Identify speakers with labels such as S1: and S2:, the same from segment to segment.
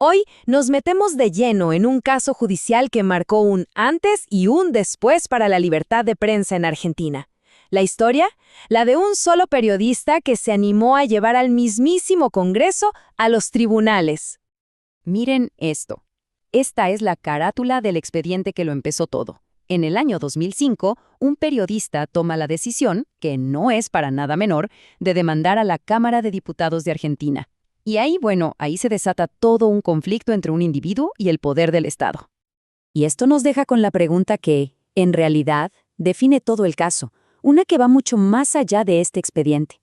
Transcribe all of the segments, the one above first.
S1: Hoy nos metemos de lleno en un caso judicial que marcó un antes y un después para la libertad de prensa en Argentina. La historia, la de un solo periodista que se animó a llevar al mismísimo Congreso a los tribunales.
S2: Miren esto. Esta es la carátula del expediente que lo empezó todo. En el año 2005, un periodista toma la decisión, que no es para nada menor, de demandar a la Cámara de Diputados de Argentina. Y ahí se desata todo un conflicto entre un individuo y el poder del Estado. Y esto nos deja con la pregunta que, en realidad, define todo el caso, una que va mucho más allá de este expediente.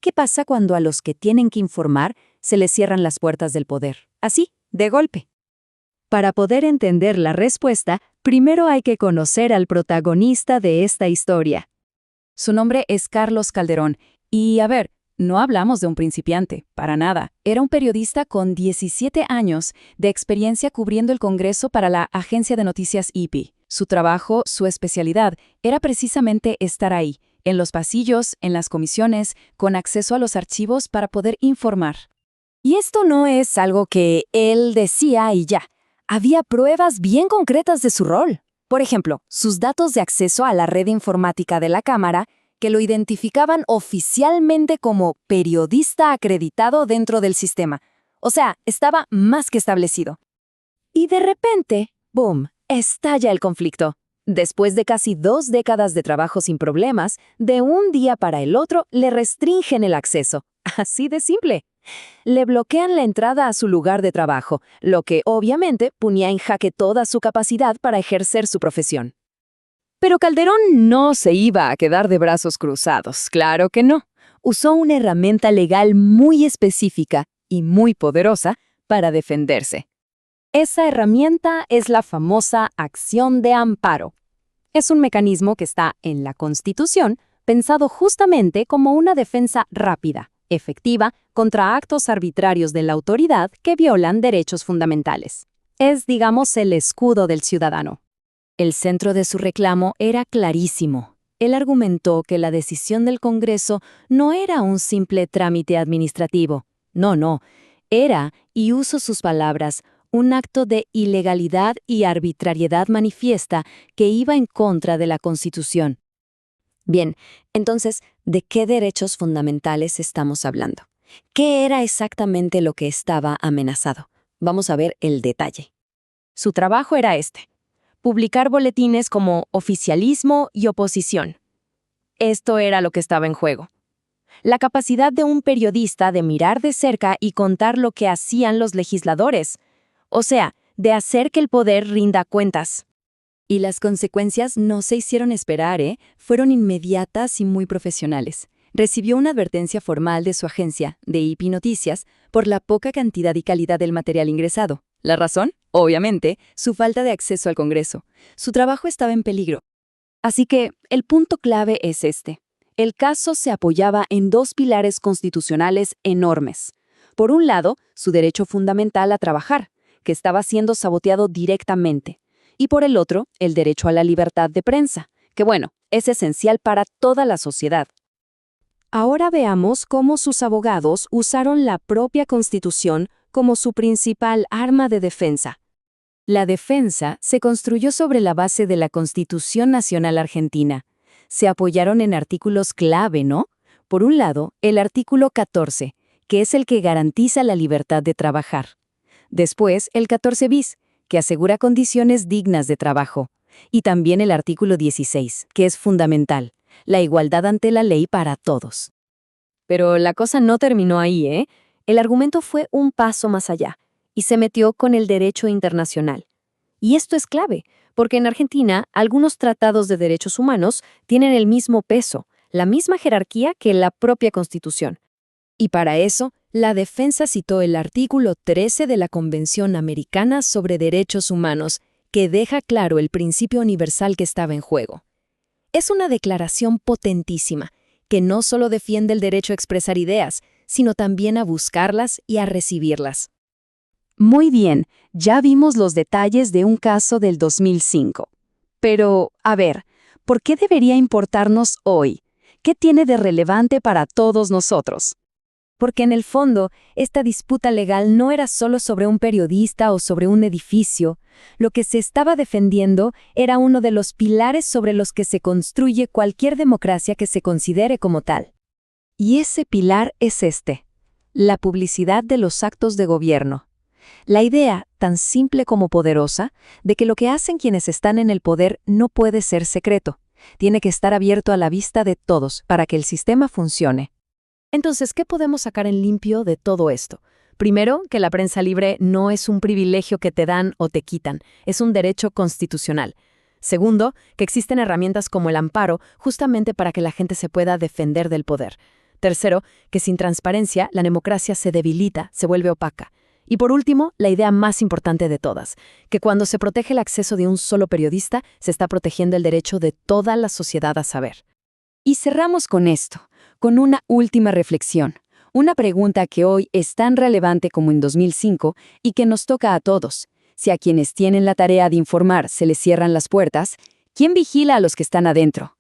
S2: ¿Qué pasa cuando a los que tienen que informar se les cierran las puertas del poder? Así, de golpe. Para poder entender la respuesta, primero hay que conocer al protagonista de esta historia. Su nombre es Carlos Calderón, y no hablamos de un principiante, para nada. Era un periodista con 17 años de experiencia cubriendo el Congreso para la agencia de noticias IP. Su trabajo, su especialidad, era precisamente estar ahí, en los pasillos, en las comisiones, con acceso a los archivos para poder informar. Y esto no es algo que él decía y ya. Había pruebas bien concretas de su rol. Por ejemplo, sus datos de acceso a la red informática de la Cámara, que lo identificaban oficialmente como periodista acreditado dentro del sistema. O sea, estaba más que establecido. Y de repente, ¡boom!, estalla el conflicto. Después de casi 2 décadas de trabajo sin problemas, de un día para el otro le restringen el acceso. Así de simple. Le bloquean la entrada a su lugar de trabajo, lo que obviamente ponía en jaque toda su capacidad para ejercer su profesión. Pero Calderón no se iba a quedar de brazos cruzados, claro que no. Usó una herramienta legal muy específica y muy poderosa para defenderse. Esa herramienta es la famosa acción de amparo. Es un mecanismo que está en la Constitución, pensado justamente como una defensa rápida, efectiva, contra actos arbitrarios de la autoridad que violan derechos fundamentales. Es, digamos, el escudo del ciudadano. El centro de su reclamo era clarísimo. Él argumentó que la decisión del Congreso no era un simple trámite administrativo. No, era, y uso sus palabras, un acto de ilegalidad y arbitrariedad manifiesta que iba en contra de la Constitución. Bien, entonces, ¿de qué derechos fundamentales estamos hablando? ¿Qué era exactamente lo que estaba amenazado? Vamos a ver el detalle. Su trabajo era publicar boletines como oficialismo y oposición. Esto era lo que estaba en juego. La capacidad de un periodista de mirar de cerca y contar lo que hacían los legisladores. O sea, de hacer que el poder rinda cuentas. Y las consecuencias no se hicieron esperar, Fueron inmediatas y muy profesionales. Recibió una advertencia formal de su agencia, de IP Noticias, por la poca cantidad y calidad del material ingresado. ¿La razón? Obviamente, su falta de acceso al Congreso. Su trabajo estaba en peligro. Así que, el punto clave es El caso se apoyaba en 2 pilares constitucionales enormes. Por un lado, su derecho fundamental a trabajar, que estaba siendo saboteado directamente. Y por el otro, el derecho a la libertad de prensa, que es esencial para toda la sociedad. Ahora veamos cómo sus abogados usaron la propia Constitución como su principal arma de defensa. La defensa se construyó sobre la base de la Constitución Nacional Argentina. Se apoyaron en artículos clave, ¿no? Por un lado, el artículo 14, que es el que garantiza la libertad de trabajar. Después, el 14 bis, que asegura condiciones dignas de trabajo. Y también el artículo 16, que es fundamental, la igualdad ante la ley para todos. Pero la cosa no terminó ahí, El argumento fue un paso más allá, y se metió con el derecho internacional. Y esto es clave, porque en Argentina algunos tratados de derechos humanos tienen el mismo peso, la misma jerarquía que la propia Constitución. Y para eso, la defensa citó el artículo 13 de la Convención Americana sobre Derechos Humanos, que deja claro el principio universal que estaba en juego. Es una declaración potentísima, que no solo defiende el derecho a expresar ideas, sino también a buscarlas y a recibirlas. Muy bien, ya vimos los detalles de un caso del 2005. Pero, ¿por qué debería importarnos hoy? ¿Qué tiene de relevante para todos nosotros?
S1: Porque en el fondo, esta disputa legal no era solo sobre un periodista o sobre un edificio. Lo que se estaba defendiendo era uno de los pilares sobre los que se construye cualquier democracia que se considere como tal. Y ese pilar es este: la publicidad de los actos de gobierno. La idea, tan simple como poderosa, de que lo que hacen quienes están en el poder no puede ser secreto. Tiene que estar abierto a la vista de todos para que el sistema funcione.
S2: Entonces, ¿qué podemos sacar en limpio de todo esto? Primero, que la prensa libre no es un privilegio que te dan o te quitan, es un derecho constitucional. Segundo, que existen herramientas como el amparo justamente para que la gente se pueda defender del poder. Tercero, que sin transparencia la democracia se debilita, se vuelve opaca. Y por último, la idea más importante de todas, que cuando se protege el acceso de un solo periodista, se está protegiendo el derecho de toda la sociedad a saber.
S1: Y cerramos con esto, con una última reflexión, una pregunta que hoy es tan relevante como en 2005 y que nos toca a todos. Si a quienes tienen la tarea de informar se les cierran las puertas, ¿quién vigila a los que están adentro?